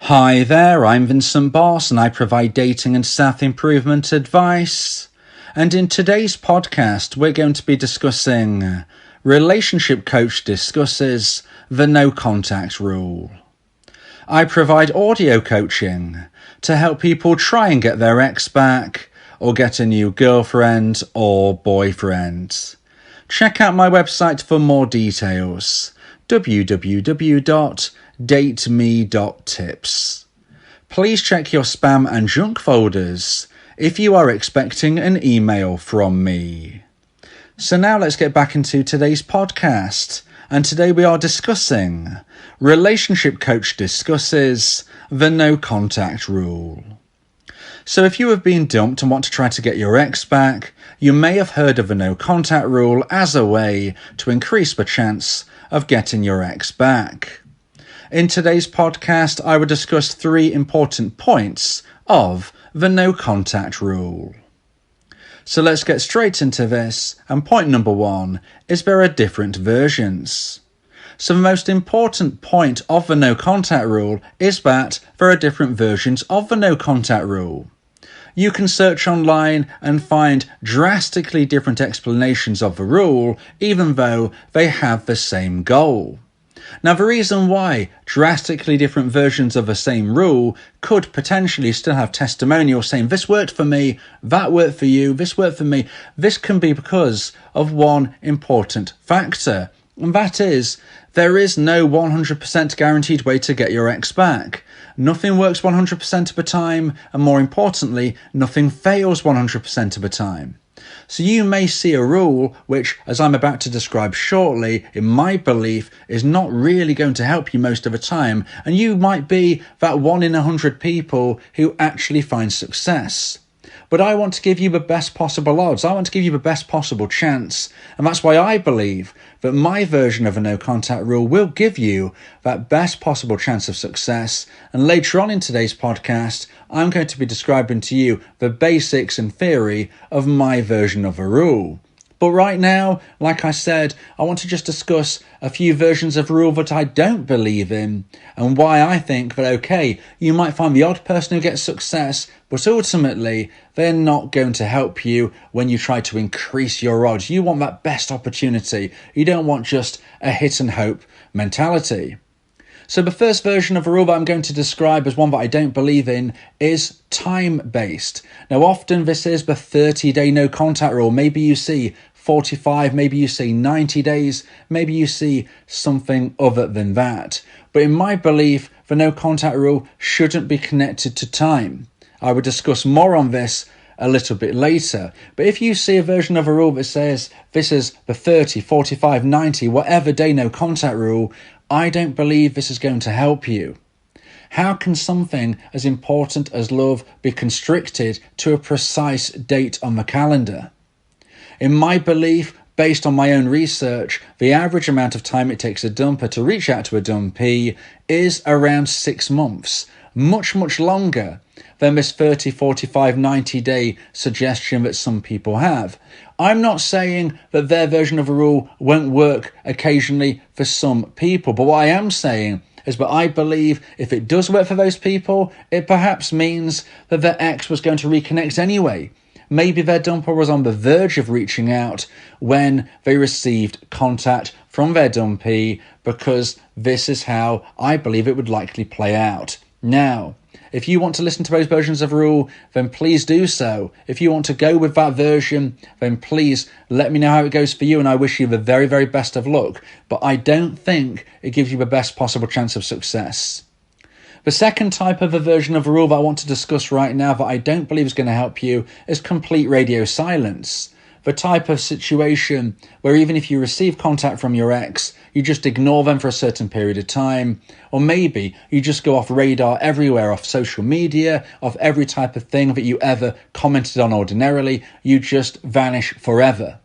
Hi there, I'm Vincent Bos and I provide dating and self-improvement advice. And in today's podcast, we're going to be discussing Relationship Coach discusses the no contact rule. I provide audio coaching to help people try and get their ex back or get a new girlfriend or boyfriend. Check out my website for more details, www.dateme.tips. Please check your spam and junk folders if you are expecting an email from me. So now let's get back into today's podcast. And today we are discussing Relationship Coach discusses the no contact rule. So if you have been dumped and want to try to get your ex back, you may have heard of the no contact rule as a way to increase the chance of getting your ex back. In today's podcast, I will discuss 3 important points of the no contact rule. So let's get straight into this, and point number 1 is there are different versions. So the most important point of the no contact rule is that there are different versions of the no contact rule. You can search online and find drastically different explanations of the rule, even though they have the same goal. Now, the reason why drastically different versions of the same rule could potentially still have testimonials saying this worked for me, that worked for you, this worked for me, this can be because of one important factor, and that is there is no 100% guaranteed way to get your ex back. Nothing works 100% of the time, and more importantly, nothing fails 100% of the time. So you may see a rule which, as I'm about to describe shortly, in my belief, is not really going to help you most of the time, and you might be that 1 in 100 people who actually find success. But I want to give you the best possible odds. I want to give you the best possible chance. And that's why I believe that my version of a no contact rule will give you that best possible chance of success. And later on in today's podcast, I'm going to be describing to you the basics and theory of my version of a rule. But right now, like I said, I want to just discuss a few versions of rule that I don't believe in and why I think that, okay, you might find the odd person who gets success, but ultimately they're not going to help you when you try to increase your odds. You want that best opportunity. You don't want just a hit and hope mentality. So the first version of a rule that I'm going to describe as one that I don't believe in is time-based. Now, often this is the 30-day no contact rule. Maybe you see 45, maybe you see 90 days, maybe you see something other than that. But in my belief, the no contact rule shouldn't be connected to time. I will discuss more on this a little bit later. But if you see a version of a rule that says this is the 30, 45, 90, whatever day no contact rule, I don't believe this is going to help you. How can something as important as love be constricted to a precise date on the calendar? In my belief, based on my own research, the average amount of time it takes a dumper to reach out to a dumpee is around 6 months. Much, much longer than this 30, 45, 90-day suggestion that some people have. I'm not saying that their version of a rule won't work occasionally for some people, but what I am saying is that I believe if it does work for those people, it perhaps means that their ex was going to reconnect anyway. Maybe their dumper was on the verge of reaching out when they received contact from their dumpee, because this is how I believe it would likely play out. Now, if you want to listen to those versions of rule, then please do so. If you want to go with that version, then please let me know how it goes for you, and I wish you the very, very best of luck. But I don't think it gives you the best possible chance of success. The second type of a version of a rule that I want to discuss right now that I don't believe is going to help you is complete radio silence. The type of situation where even if you receive contact from your ex, you just ignore them for a certain period of time, or maybe you just go off radar everywhere, off social media, off every type of thing that you ever commented on ordinarily, you just vanish forever.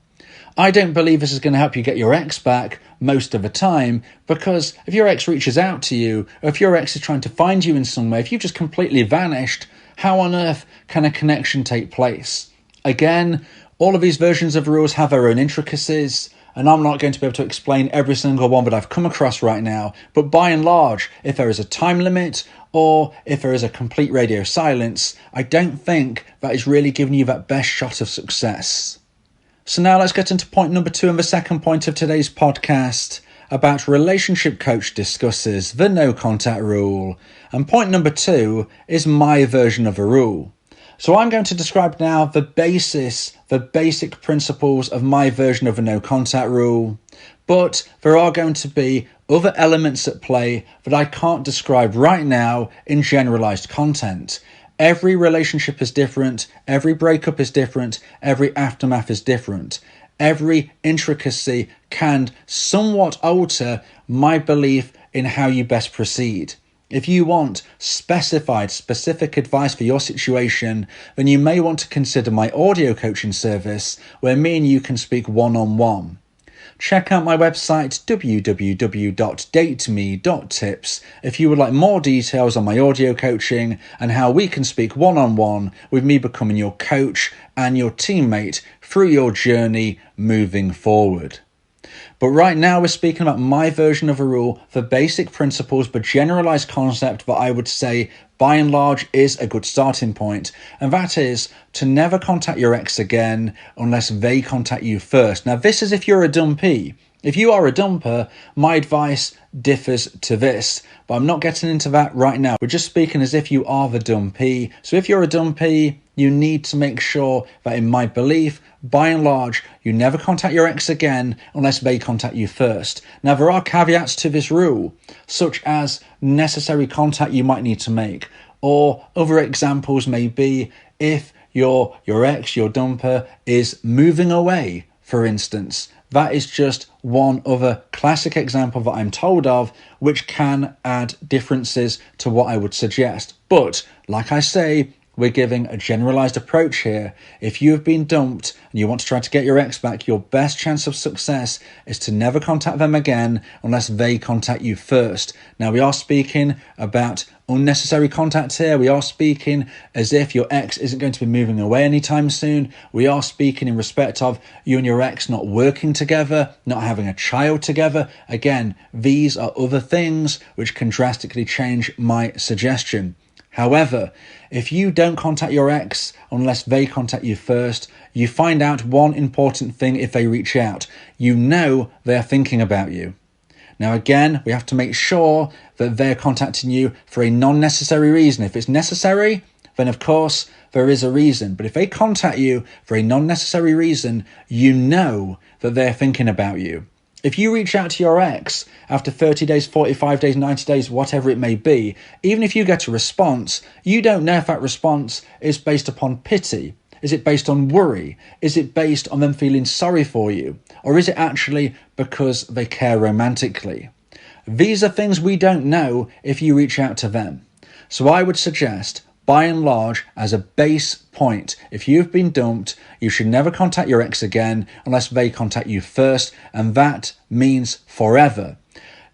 I don't believe this is going to help you get your ex back most of the time, because if your ex reaches out to you, or if your ex is trying to find you in some way, if you've just completely vanished, how on earth can a connection take place? Again, all of these versions of rules have their own intricacies. and I'm not going to be able to explain every single one that I've come across right now, but by and large, if there is a time limit or if there is a complete radio silence, I don't think that is really giving you that best shot of success. So now let's get into point number 2 and the second point of today's podcast about relationship coach discusses the no contact rule. And point number 2 is my version of a rule. So I'm going to describe now the basic principles of my version of a no contact rule. But there are going to be other elements at play that I can't describe right now in generalized content. Every relationship is different, every breakup is different, every aftermath is different. Every intricacy can somewhat alter my belief in how you best proceed. If you want specific advice for your situation, then you may want to consider my audio coaching service where me and you can speak one-on-one. Check out my website www.dateme.tips if you would like more details on my audio coaching and how we can speak one-on-one with me becoming your coach and your teammate through your journey moving forward. But right now we're speaking about my version of a rule, the basic principles, the generalized concept that I would say by and large is a good starting point. And that is to never contact your ex again unless they contact you first. Now this is if you're a dumpee. If you are a dumper, my advice differs to this, but I'm not getting into that right now. We're just speaking as if you are the dumpee. So if you're a dumpee, you need to make sure that in my belief, by and large, you never contact your ex again unless they contact you first. Now, there are caveats to this rule, such as necessary contact you might need to make, or other examples may be if your ex, your dumper, is moving away, for instance. That is just one other classic example that I'm told of, which can add differences to what I would suggest. But, like I say, we're giving a generalized approach here. If you have been dumped and you want to try to get your ex back, your best chance of success is to never contact them again unless they contact you first. Now, we are speaking about unnecessary contact here. We are speaking as if your ex isn't going to be moving away anytime soon. We are speaking in respect of you and your ex not working together, not having a child together. Again, these are other things which can drastically change my suggestion. However, if you don't contact your ex unless they contact you first, you find out one important thing if they reach out. You know they're thinking about you. Now again, we have to make sure that they're contacting you for a non-necessary reason. If it's necessary, then of course there is a reason. But if they contact you for a non-necessary reason, you know that they're thinking about you. If you reach out to your ex after 30 days, 45 days, 90 days, whatever it may be, even if you get a response, you don't know if that response is based upon pity. Is it based on worry? Is it based on them feeling sorry for you? Or is it actually because they care romantically? These are things we don't know if you reach out to them. So I would suggest, by and large, as a base point, if you've been dumped, you should never contact your ex again unless they contact you first, and that means forever.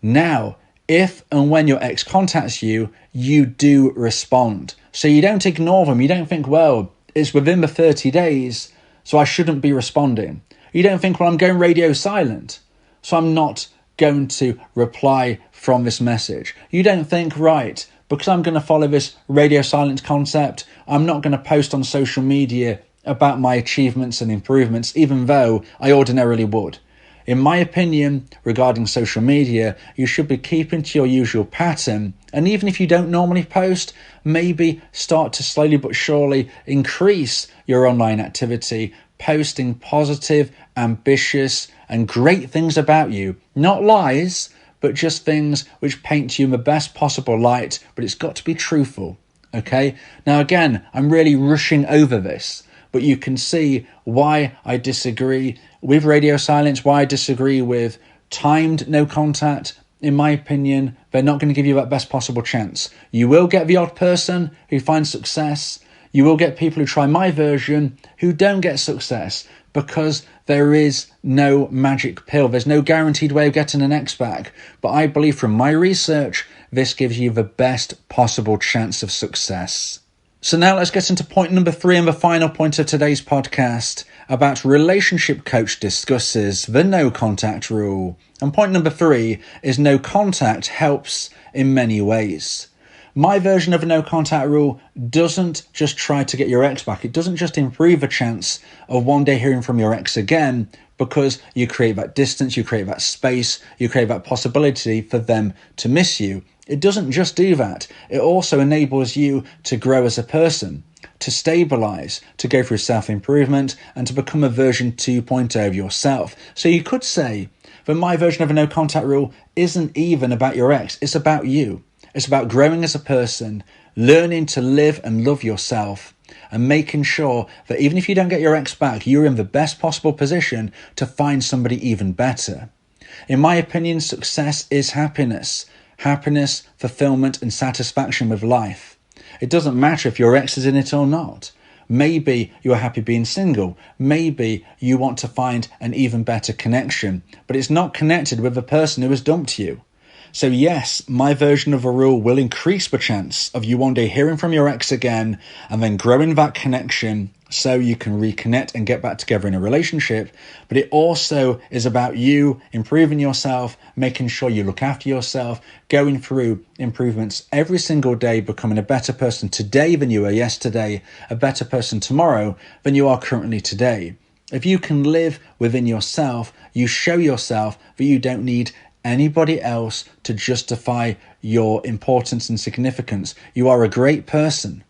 Now, if and when your ex contacts you, you do respond. So you don't ignore them. You don't think, well, it's within the 30 days, so I shouldn't be responding. You don't think, well, I'm going radio silent, so I'm not going to reply from this message. You don't think, right, because I'm going to follow this radio silence concept, I'm not going to post on social media about my achievements and improvements, even though I ordinarily would. In my opinion, regarding social media, you should be keeping to your usual pattern. And even if you don't normally post, maybe start to slowly but surely increase your online activity, posting positive, ambitious, and great things about you. Not lies, but just things which paint you in the best possible light, but it's got to be truthful, okay? Now again, I'm really rushing over this, but you can see why I disagree with radio silence, why I disagree with timed no contact. In my opinion, they're not going to give you that best possible chance. You will get the odd person who finds success. You will get people who try my version who don't get success, because there is no magic pill. There's no guaranteed way of getting an ex back. But I believe from my research, this gives you the best possible chance of success. So now let's get into point number 3 and the final point of today's podcast. about relationship coach discusses the no contact rule. And point number 3 is no contact helps in many ways. My version of a no contact rule doesn't just try to get your ex back. It doesn't just improve a chance of one day hearing from your ex again, because you create that distance, you create that space, you create that possibility for them to miss you. It doesn't just do that. It also enables you to grow as a person, to stabilize, to go through self-improvement, and to become a version 2.0 of yourself. So you could say that my version of a no contact rule isn't even about your ex. It's about you. It's about growing as a person, learning to live and love yourself, and making sure that even if you don't get your ex back, you're in the best possible position to find somebody even better. In my opinion, success is happiness. Happiness, fulfillment, and satisfaction with life. It doesn't matter if your ex is in it or not. Maybe you're happy being single. Maybe you want to find an even better connection, but it's not connected with the person who has dumped you. So yes, my version of a rule will increase the chance of you one day hearing from your ex again and then growing that connection so you can reconnect and get back together in a relationship. But it also is about you improving yourself, making sure you look after yourself, going through improvements every single day, becoming a better person today than you were yesterday, a better person tomorrow than you are currently today. If you can live within yourself, you show yourself that you don't need anybody else to justify your importance and significance. You are a great person.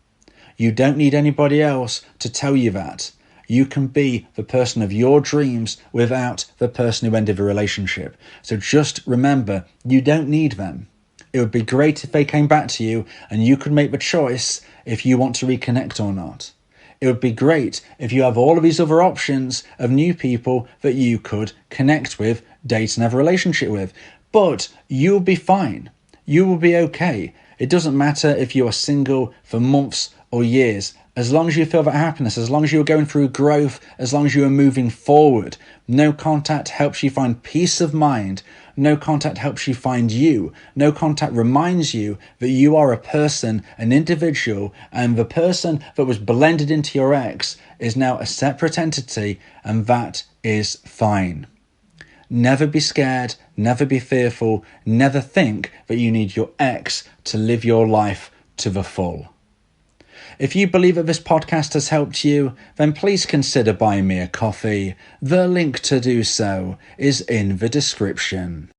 You don't need anybody else to tell you that. You can be the person of your dreams without the person who ended the relationship. So just remember, you don't need them. It would be great if they came back to you and you could make the choice if you want to reconnect or not. It would be great if you have all of these other options of new people that you could connect with, date and have a relationship with. But you'll be fine. You will be okay. It doesn't matter if you are single for months or years. As long as you feel that happiness, as long as you're going through growth, as long as you are moving forward, no contact helps you find peace of mind. No contact helps you find you. No contact reminds you that you are a person, an individual, and the person that was blended into your ex is now a separate entity, and that is fine. Never be scared, never be fearful, never think that you need your ex to live your life to the full. If you believe that this podcast has helped you, then please consider buying me a coffee. The link to do so is in the description.